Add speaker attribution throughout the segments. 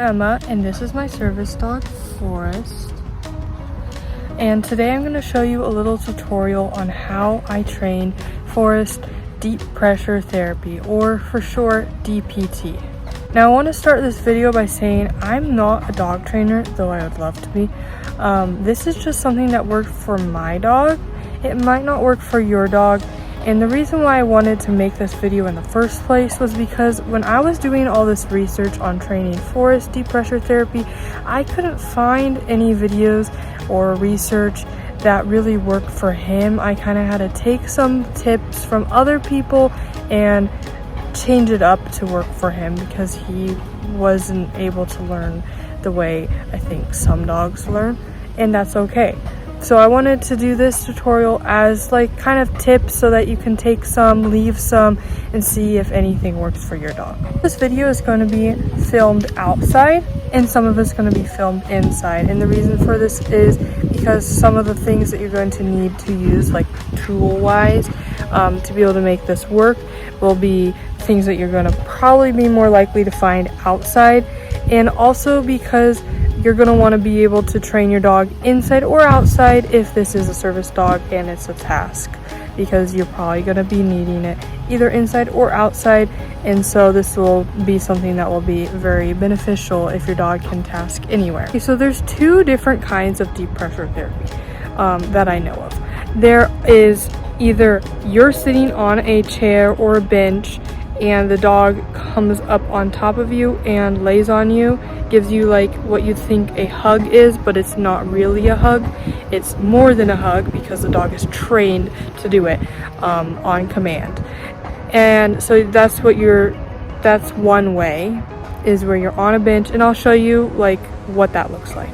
Speaker 1: Emma, and this is my service dog, Forrest. And today I'm going to show you a little tutorial on how I train Forrest deep pressure therapy, or for short, DPT. Now I want to start this video by saying I'm not a dog trainer, though I would love to be. This is just something that worked for my dog. It might not work for your dog. And the reason why I wanted to make this video in the first place was because when I was doing all this research on training Forrest deep pressure therapy, I couldn't find any videos or research that really worked for him. I kind of had to take some tips from other people and change it up to work for him because he wasn't able to learn the way I think some dogs learn, and that's okay. So I wanted to do this tutorial as like kind of tips so that you can take some, leave some, and see if anything works for your dog. This video is going to be filmed outside and some of it's going to be filmed inside. And the reason for this is because some of the things that you're going to need to use, like tool-wise, to be able to make this work will be things that you're going to probably be more likely to find outside. And also because you're going to want to be able to train your dog inside or outside if this is a service dog and it's a task, because you're probably going to be needing it either inside or outside. And so this will be something that will be very beneficial if your dog can task anywhere. Okay, so there's two different kinds of deep pressure therapy that I know of. There is either you're sitting on a chair or a bench and the dog comes up on top of you and lays on you, gives you like what you'd think a hug is, but it's not really a hug. It's more than a hug because the dog is trained to do it on command. And so that's one way, is where you're on a bench, and I'll show you like what that looks like.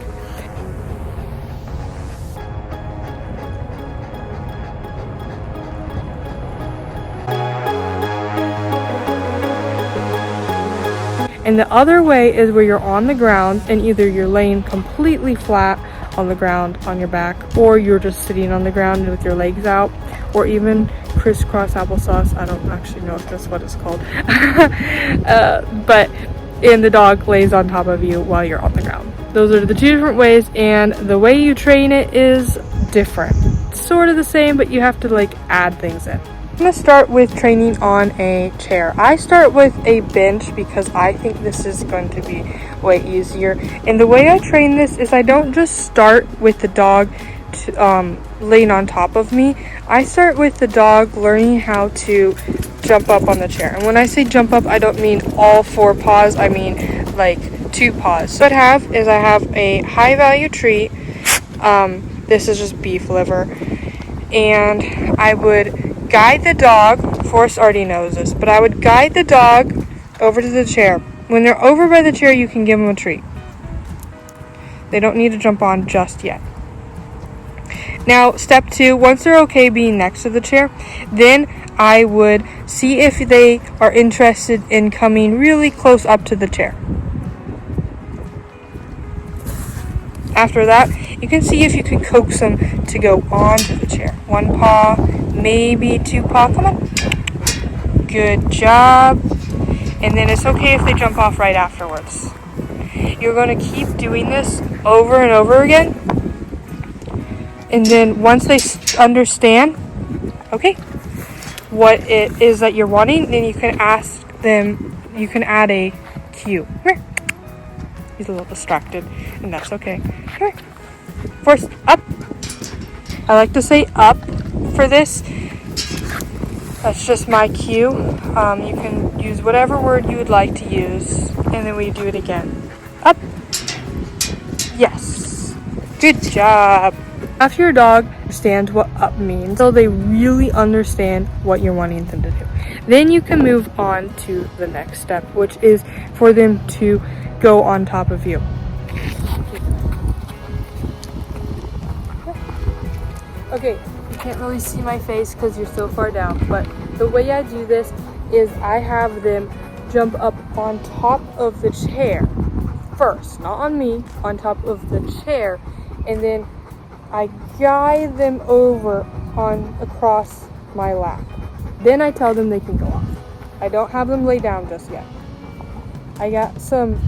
Speaker 1: And the other way is where you're on the ground and either you're laying completely flat on the ground on your back, or you're just sitting on the ground with your legs out, or even crisscross applesauce. I don't actually know if that's what it's called. And the dog lays on top of you while you're on the ground. Those are the two different ways, and the way you train it is different. It's sort of the same, but you have to like add things in. I'm going to start with training on a chair. I start with a bench because I think this is going to be way easier. And the way I train this is I don't just start with the dog laying on top of me. I start with the dog learning how to jump up on the chair. And when I say jump up, I don't mean all four paws. I mean like 2 paws. So what I have is I have a high value treat. This is just beef liver. And I would guide the dog. Forrest already knows this, but I would guide the dog over to the chair. When they're over by the chair, you can give them a treat. They don't need to jump on just yet. Now, step 2, once they're okay being next to the chair, then I would see if they are interested in coming really close up to the chair. After that, you can see if you can coax them to go onto the chair. 1 paw, maybe 2 paw. Come on. Good job. And then it's okay if they jump off right afterwards. You're going to keep doing this over and over again. And then once they understand, okay, what it is that you're wanting, then you can ask them, you can add a cue. Come here. He's a little distracted, and that's okay. Come here. Force, up. I like to say up for this. That's just my cue. You can use whatever word you would like to use, and then we do it again. Up. Yes. Good job. After your dog understands what up means, so they really understand what you're wanting them to do, then you can move on to the next step, which is for them to go on top of you. Okay, you can't really see my face because you're so far down, but the way I do this is I have them jump up on top of the chair first, not on me, on top of the chair, and then I guide them over across my lap. Then I tell them they can go off. I don't have them lay down just yet. I got some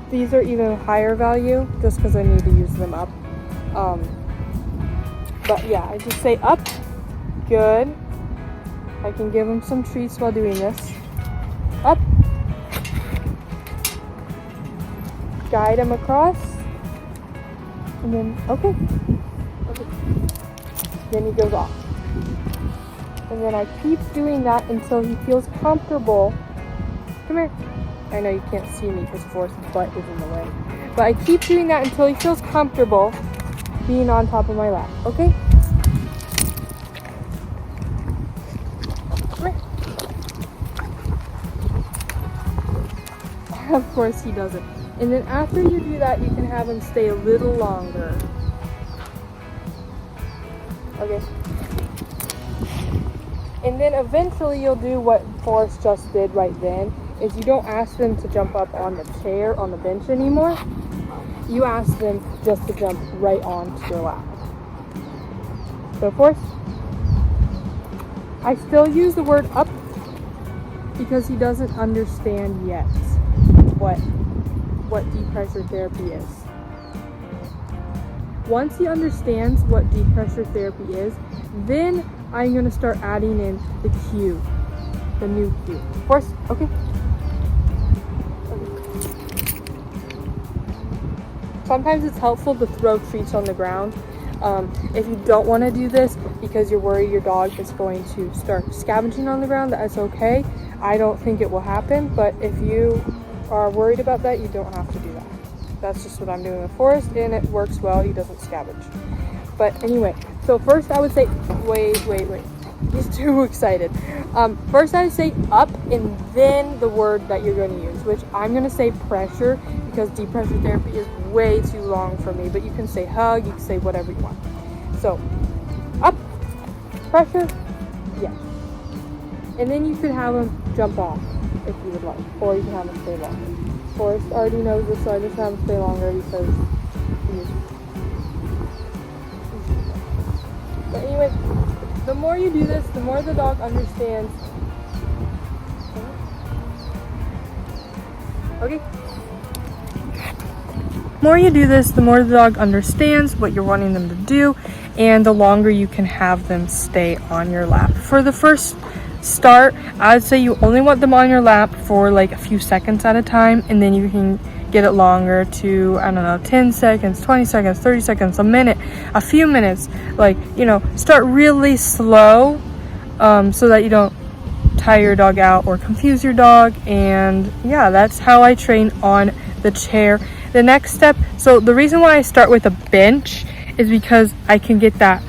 Speaker 1: these are even higher value just because I need to use them up. But yeah, I just say up, good. I can give him some treats while doing this. Up. Guide him across. And then, okay. Then he goes off. And then I keep doing that until he feels comfortable. Come here. I know you can't see me because Forrest's butt is in the way. But I keep doing that until he feels comfortable being on top of my lap, okay? Come here. Of course he doesn't. And then after you do that, you can have him stay a little longer. Okay. And then eventually you'll do what Forrest just did right then, is you don't ask them to jump up on the chair, on the bench anymore. You ask them just to jump right onto your lap. So Forrest, I still use the word up because he doesn't understand yet what deep pressure therapy is. Once he understands what deep pressure therapy is, then I'm going to start adding in the cue, the new cue. Forrest, okay? Sometimes it's helpful to throw treats on the ground. If you don't want to do this because you're worried your dog is going to start scavenging on the ground, that's okay. I don't think it will happen, but if you are worried about that, you don't have to do that. That's just what I'm doing with Forrest, and it works well. He doesn't scavenge. But anyway, so first I would say, wait. He's too excited. First I would say up, and then the word that you're going to use, which I'm going to say pressure, because deep pressure therapy is way too long for me, but you can say hug, you can say whatever you want. So, up, pressure, yes. And then you could have him jump off if you would like, or you can have him stay longer. Forrest already knows this, so I just have him stay longer because he's... But anyway, the more you do this, the more the dog understands. Okay? The more you do this, the more the dog understands what you're wanting them to do, and the longer you can have them stay on your lap. For the first start, I'd say you only want them on your lap for like a few seconds at a time, and then you can get it longer to, I don't know, 10 seconds, 20 seconds, 30 seconds, a minute, a few minutes. Like, you know, start really slow so that you don't tire your dog out or confuse your dog. And yeah, that's how I train on the chair. The next step, so the reason why I start with a bench is because I can get that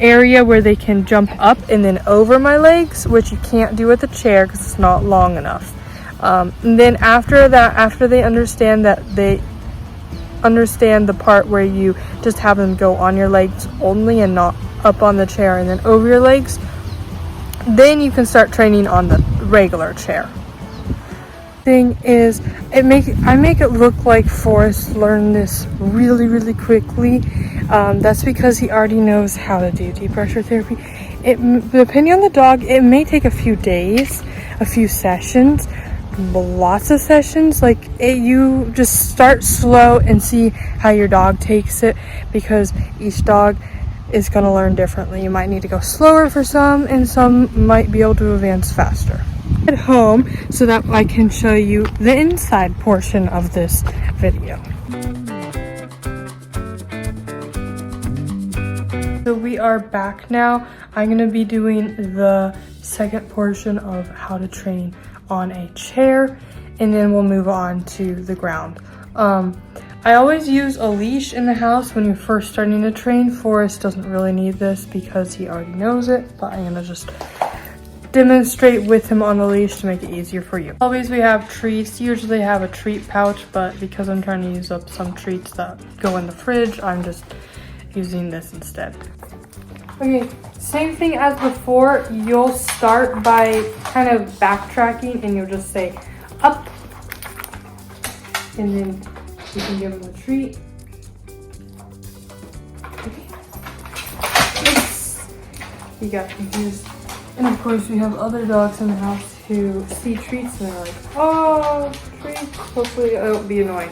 Speaker 1: area where they can jump up and then over my legs, which you can't do with the chair because it's not long enough. And then after that, after they understand the part where you just have them go on your legs only and not up on the chair and then over your legs, then you can start training on the regular chair. Thing is, I make it look like Forrest learned this really quickly. That's because he already knows how to do deep pressure therapy. Depending on the dog, it may take a few days, a few sessions, lots of sessions. You just start slow and see how your dog takes it, because each dog is going to learn differently. You might need to go slower for some, and some might be able to advance faster. At home so that I can show you the inside portion of this video. So we are back now. I'm going to be doing the second portion of how to train on a chair, and then we'll move on to the ground. I always use a leash in the house when you're first starting to train. Forrest doesn't really need this because he already knows it, but I'm going to just demonstrate with him on the leash to make it easier for you. Always we have treats. Usually have a treat pouch, but because I'm trying to use up some treats that go in the fridge, I'm just using this instead. Okay, same thing as before. You'll start by kind of backtracking, and you'll just say up, and then you can give him a treat. Okay. Oops. He got confused. And of course we have other dogs in the house who see treats and they're like, oh, Hopefully it won't be annoying.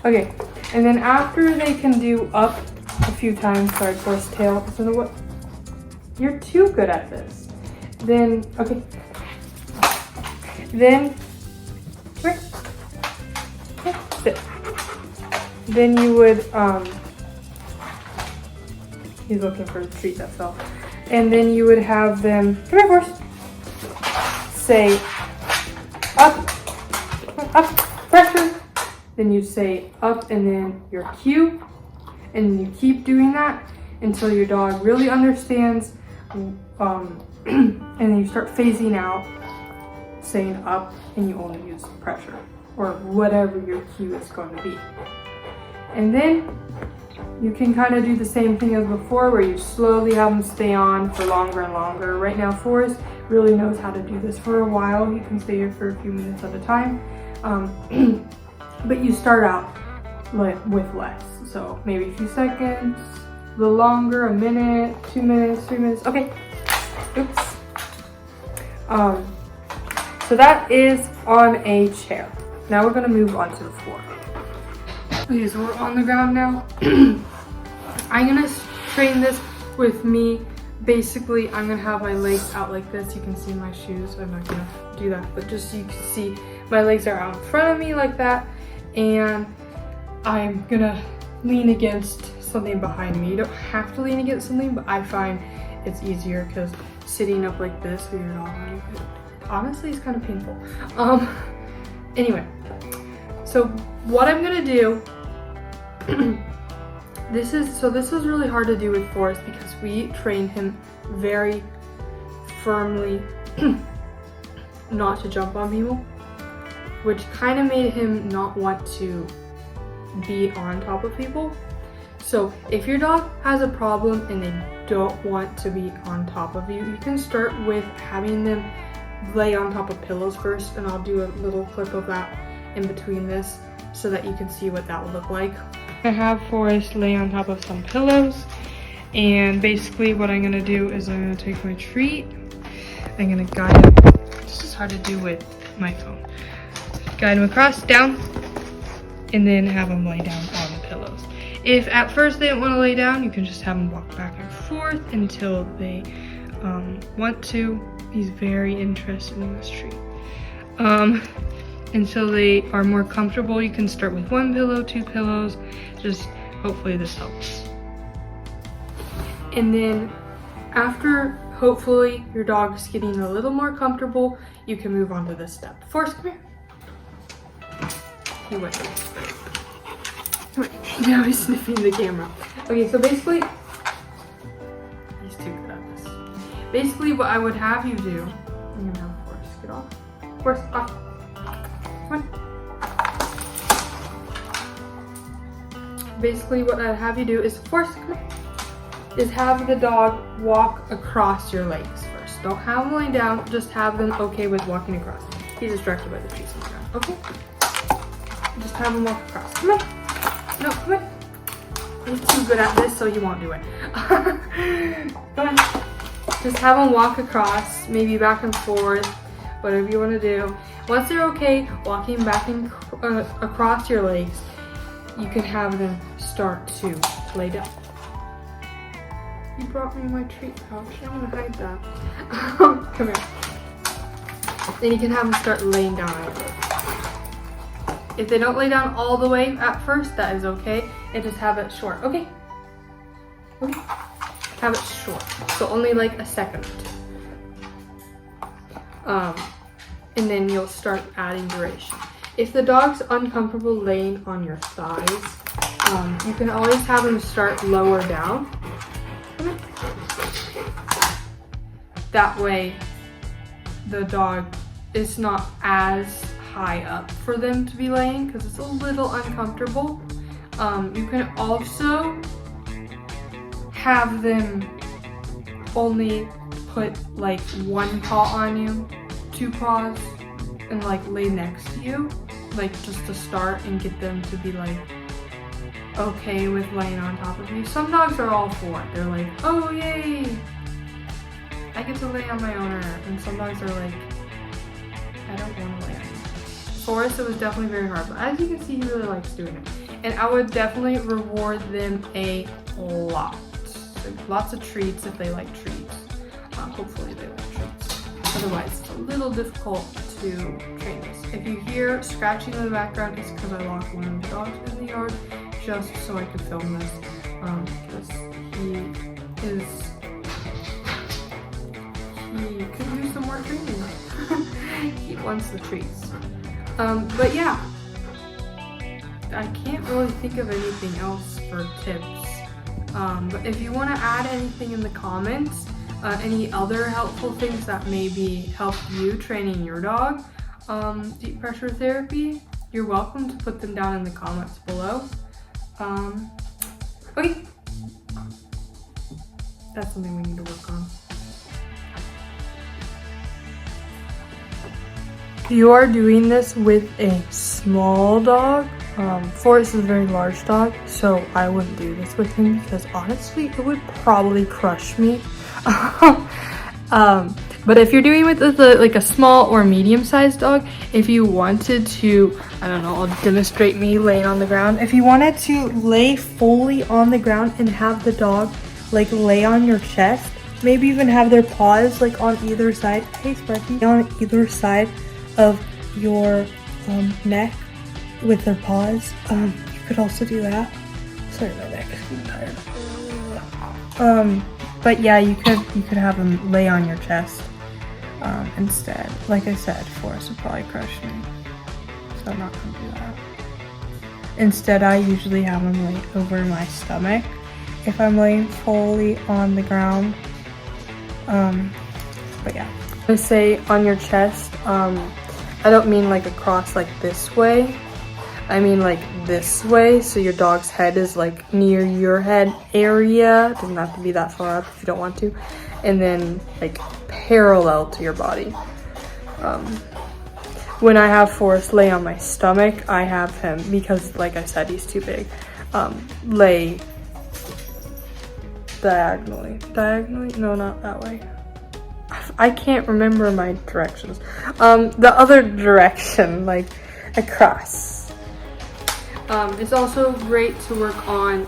Speaker 1: Okay, and then after they can do up a few times, sorry, Forrest, tail. So what? You're too good at this. Then, okay. Then, where? Sit. Then you would, he's looking for a treat, that's all. And then you would have them, come here, Forrest. Say, up, pressure. Then you say up and then your cue. And you keep doing that until your dog really understands. And then you start phasing out, saying up, and you only use pressure or whatever your cue is going to be. And then you can kind of do the same thing as before, where you slowly have them stay on for longer and longer. Right now, Forrest really knows how to do this for a while. He can stay here for a few minutes at a time. But you start out with less. So maybe a few seconds, a little longer, a minute, 2 minutes, 3 minutes. Okay. Oops. So that is on a chair. Now we're gonna move on to the floor. Okay, so we're on the ground now. I'm gonna train this with me. Basically, I'm gonna have my legs out like this. You can see my shoes. I'm not gonna do that, but just so you can see my legs are out in front of me like that. And I'm gonna lean against something behind me. You don't have to lean against something, but I find it's easier because sitting up like this with your dog, honestly, it's kind of painful. Anyway, so what I'm gonna do, this is really hard to do with Forrest because we trained him very firmly not to jump on people, which kind of made him not want to be on top of people. So if your dog has a problem and they don't want to be on top of you, you can start with having them lay on top of pillows first, and I'll do a little clip of that in between this so that you can see what that would look like. I have Forrest lay on top of some pillows, and basically what I'm gonna do is I'm gonna take my treat, I'm gonna guide him. This is hard to do with my phone. Guide him across, down, and then have him lay down on the pillows. If at first they don't want to lay down, you can just have them walk back and forth until they want to. He's very interested in this treat. Until they are more comfortable, you can start with 1 pillow, 2 pillows. Just hopefully this helps. And then after hopefully your dog is getting a little more comfortable, you can move on to this step. Forrest, come here. He went. Now he's sniffing the camera. Okay, so basically, he's too good at this. Basically, what I would have you do, I'm gonna have Forrest get off. Forrest, off. Come on. Basically, what I'd have you do is, Forrest, come here, is have the dog walk across your legs first. Don't have them laying down, just have them okay with walking across. He's distracted by the trees on the ground, okay? Just have him walk across. Come on. No, come on. He's too good at this, so he won't do it. Come on. Just have him walk across, maybe back and forth, whatever you want to do. Once they're okay walking back and across your legs, you can have them start to lay down. You brought me my treat pouch. I'm gonna hide that. Come here. Then you can have them start laying down on your legs. If they don't lay down all the way at first, that is okay. And just have it short. Okay? Okay? Have it short. So only like a second or 2. And then you'll start adding duration. If the dog's uncomfortable laying on your thighs, you can always have them start lower down. That way, the dog is not as high up for them to be laying because it's a little uncomfortable. You can also have them only put like 1 paw on you, 2 paws, and like lay next to you, like just to start and get them to be like okay with laying on top of you. Some dogs are all for it. They're like, oh yay, I get to lay on my owner. And some dogs are like, I don't want to lay on you. Forrest, it was definitely very hard, but as you can see, he really likes doing it. And I would definitely reward them a lot. Like, lots of treats if they like treats. Hopefully they like treats. Otherwise, it's a little difficult to train this. If you hear scratching in the background, it's because I locked one of the dogs in the yard just so I could film this. Because he could use some more training. He wants the treats. But yeah, I can't really think of anything else for tips. But if you want to add anything in the comments, any other helpful things that maybe help you training your dog, deep pressure therapy, you're welcome to put them down in the comments below. Okay, that's something we need to work on. You are doing this with a small dog. Forrest is a very large dog, so I wouldn't do this with him because honestly, it would probably crush me. But if you're doing it with like a small or medium-sized dog, if you wanted to, I don't know, I'll demonstrate me laying on the ground. If you wanted to lay fully on the ground and have the dog like lay on your chest, maybe even have their paws like on either side, hey Sparky, on either side of your neck with their paws. You could also do that. Sorry, my neck is getting tired. But yeah, you could have them lay on your chest instead. Like I said, Forrest would probably crush me, so I'm not gonna do that. Instead, I usually have them lay over my stomach if I'm laying fully on the ground. But yeah, I'm gonna say on your chest. I don't mean like across like this way. I mean like this way, so your dog's head is like near your head area. It doesn't have to be that far up if you don't want to. And then like parallel to your body. When I have Forrest lay on my stomach, I have him, because like I said, he's too big, lay diagonally. Diagonally? No, not that way. I can't remember my directions. The other direction, like across. It's also great to work on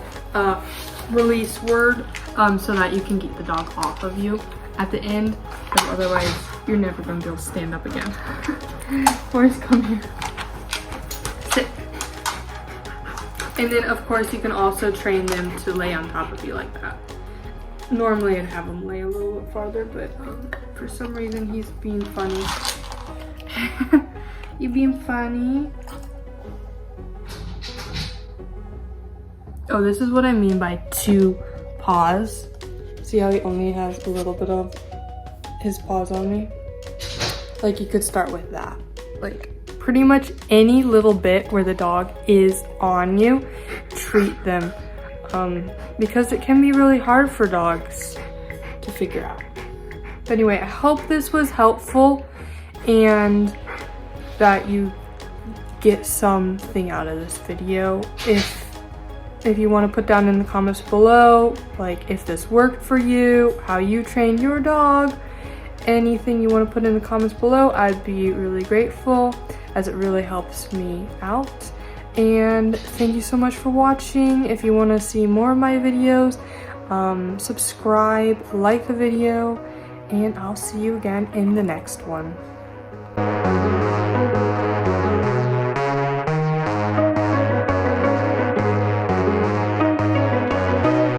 Speaker 1: release word so that you can get the dog off of you at the end, because otherwise you're never going to be able to stand up again. Forrest, come here. Sit. And then of course you can also train them to lay on top of you like that. Normally I'd have him lay a little bit farther, but for some reason he's being funny. You being funny? Oh, this is what I mean by two paws. See how he only has a little bit of his paws on me? Like, you could start with that. Like, pretty much any little bit where the dog is on you, treat them. Because it can be really hard for dogs to figure out. But anyway, I hope this was helpful and that you get something out of this video. If you want to put down in the comments below, like if this worked for you, how you train your dog, anything you want to put in the comments below, I'd be really grateful, as it really helps me out. And thank you so much for watching. If you want to see more of my videos, subscribe, like the video, and I'll see you again in the next one.